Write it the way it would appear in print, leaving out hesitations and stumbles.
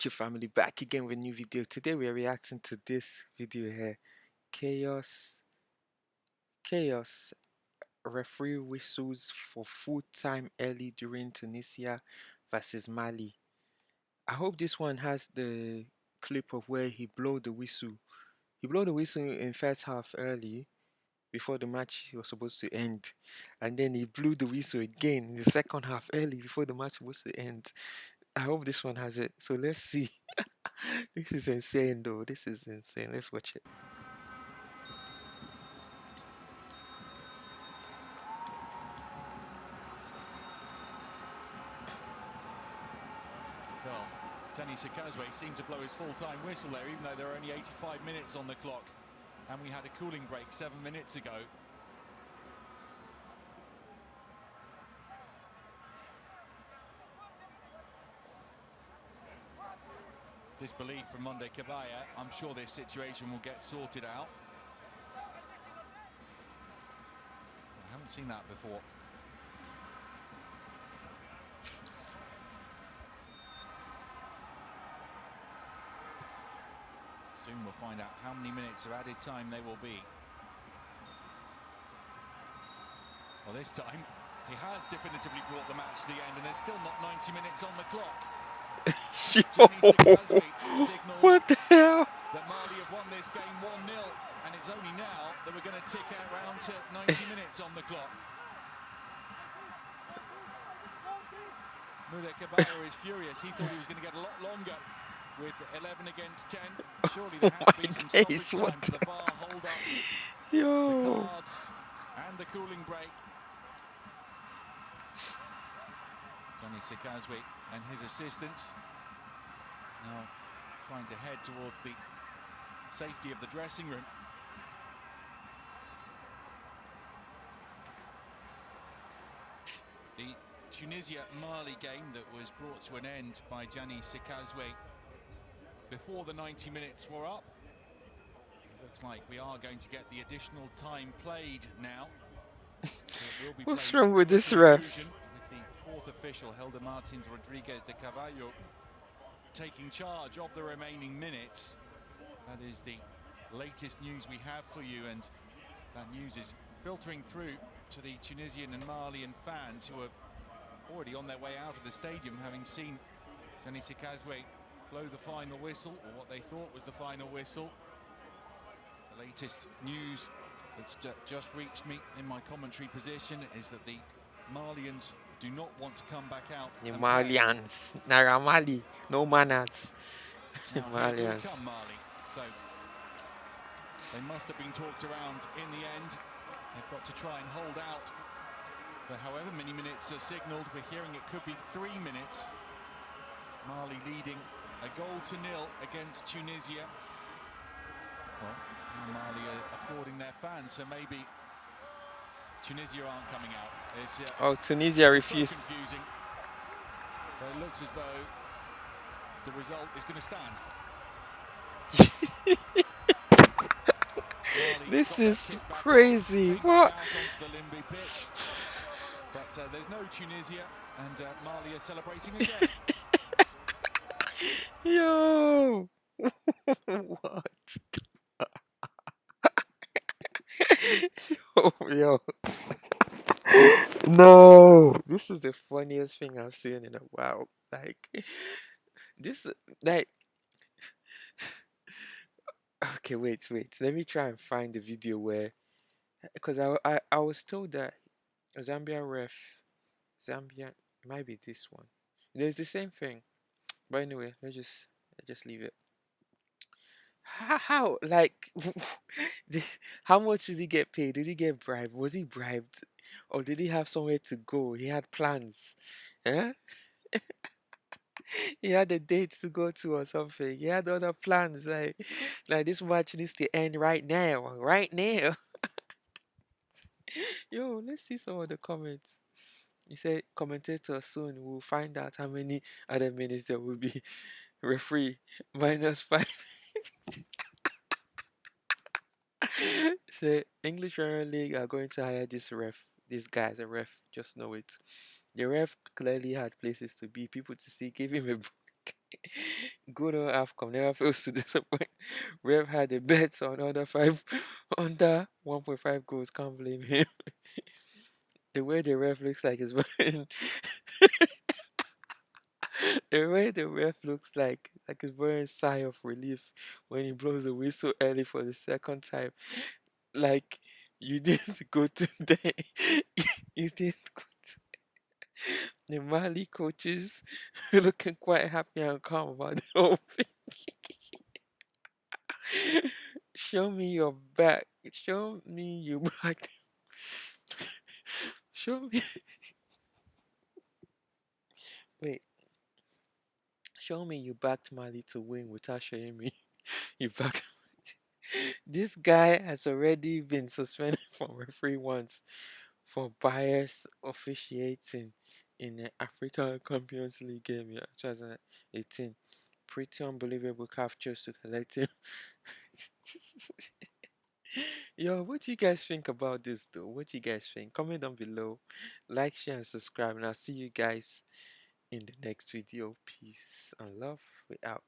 Your family back again with a new video. Today we are reacting to this video here. Chaos, chaos. Referee whistles for full time early during Tunisia versus Mali. I hope this one has the clip of where he blow the whistle. He blow the whistle in first half early before the match was supposed to end, and then he blew the whistle again in the second half early before the match was supposed to end. I hope this one has it. So let's see. This is insane, though. This is insane. Let's watch it. Well, Jenny Sakazwe seemed to blow his full-time whistle there, even though there are only 85 minutes on the clock. And we had a cooling break 7 minutes ago. Disbelief from Monde Cabaya. I'm sure this situation will get sorted out. I haven't seen that before. Soon we'll find out how many minutes of added time there will be. Well, this time he has definitively brought the match to the end, and there's still not 90 minutes on the clock. Yo, what the hell? That Mali have won this game 1-0, and it's only now that we're going to tick around to 90 minutes on the clock. Moudet Caballero is furious. He thought he was going to get a lot longer with 11 against 10. Surely there has to be some stoppage time for the VAR hold-ups, the cards, and the cooling break. Johnny Sikazwe and his assistants now trying to head towards the safety of the dressing room. The Tunisia-Mali game that was brought to an end by Gianni Sikazwe before the 90 minutes were up. It looks like we are going to get the additional time played now. What's wrong with this ref? With the fourth official, Helder Martins Rodriguez de Carvalho, taking charge of the remaining minutes. That is the latest news we have for you, and that news is filtering through to the Tunisian and Malian fans who are already on their way out of the stadium, having seen Gianni Sikazwe blow the final whistle, or what they thought was the final whistle. The latest news that's just reached me in my commentary position is that the Malians do not want to come back out. The Malians, Naira Mali, no manners. Malians. Come Mali, so they must have been talked around in the end. They've got to try and hold out for however many minutes are signalled. We're hearing it could be 3 minutes. Mali leading a goal to nil against Tunisia. Well, Mali are applauding their fans, so maybe Tunisia aren't coming out. Oh, Tunisia refused. So confusing. But it looks as though the result is going to stand. This is crazy. What? But there's no Tunisia, and Mali are celebrating again. Yo. What? Yo. No. This is the funniest thing I've seen in a while. Like, this, like, okay, wait. Let me try and find the video where, because I was told that Zambia ref, Zambia, it might be this one. There's the same thing, but anyway, let's just leave it. How like, how much did he get paid? Did he get bribed? Was he bribed, or did he have somewhere to go? He had plans, eh? He had a date to go to or something. He had other plans, like this match needs to end right now, right now. Yo, let's see some of the comments. He said, commentator, soon we'll find out how many other minutes there will be. Referee, -5. Say, English Premier League are going to hire this guy as a ref. Just know it. The ref clearly had places to be, people to see, give him a break. good old AFCON never fails to disappoint. Rev had the bets on under five under 1.5 goals. Can't blame him. The way the ref looks like is wearing the way the ref looks like he's wearing sigh of relief when he blows the whistle early for the second time. Like you didn't go to the you didn't go to the Mali coaches looking quite happy and calm about the whole thing. Show me your back. Show me you back. Show me. Wait. Show me you backed Mali to win without showing me you backed. This guy has already been suspended from referee once for bias officiating in the African Champions League game in 2018. Pretty unbelievable CAF chose to collect him. Yo, what do you guys think about this though? What do you guys think? Comment down below. Like, share, and subscribe. And I'll see you guys in the next video. Peace and love. We out.